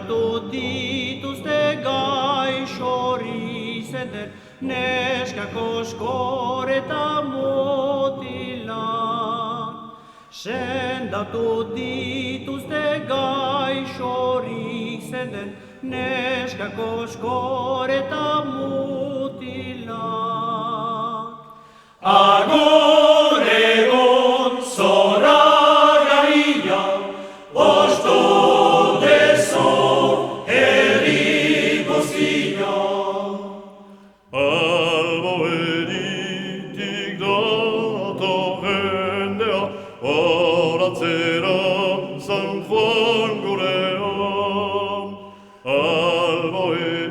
Tutitus de gai shoriseder, nesca coscoreta motilan. Scenda tutitus de gai shoriseder, nesca coscoreta motilan. Agon egon soragaria, posto oratzera San Juan gurean, alboenitik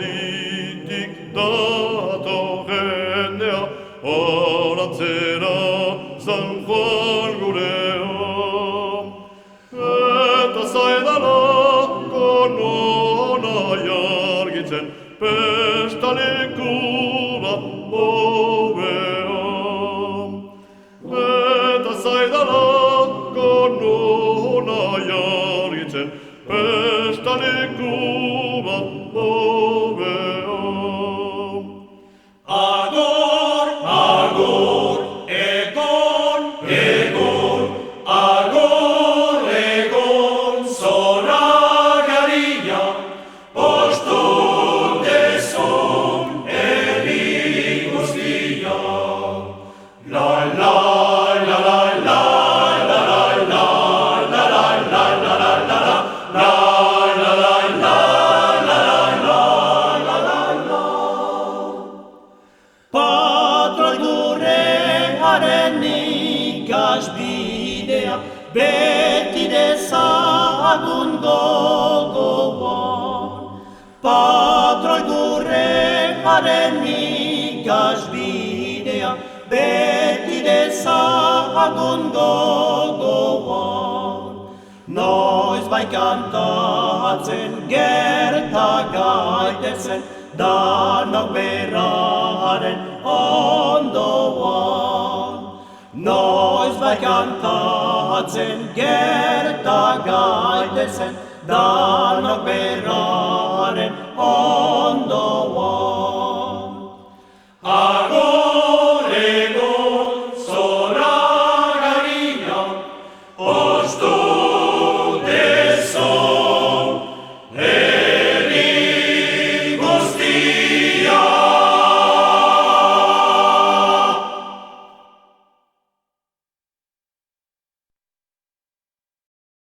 dator jendea, oratzera San Juan gurean. Eta zaidalako nona jargitzen, pestaleku bat bobean. Eta zaidalako nona jargitzen, pestaleku bat bobean. Agor, agor, egon, egon, agor, egon, zoragaria, postu dezon herri guztia. La la la la la la la la la la la la la la la bidea, beti dezagun gogoan. Patroi gurrenaren ikasbidea, beti dezagun gogoan. Noiz bai kantatzen gerta gaitezen, danok beraren ondoan. Noiz bai kantatzen gerta gaitezen, danok beraren ondoan.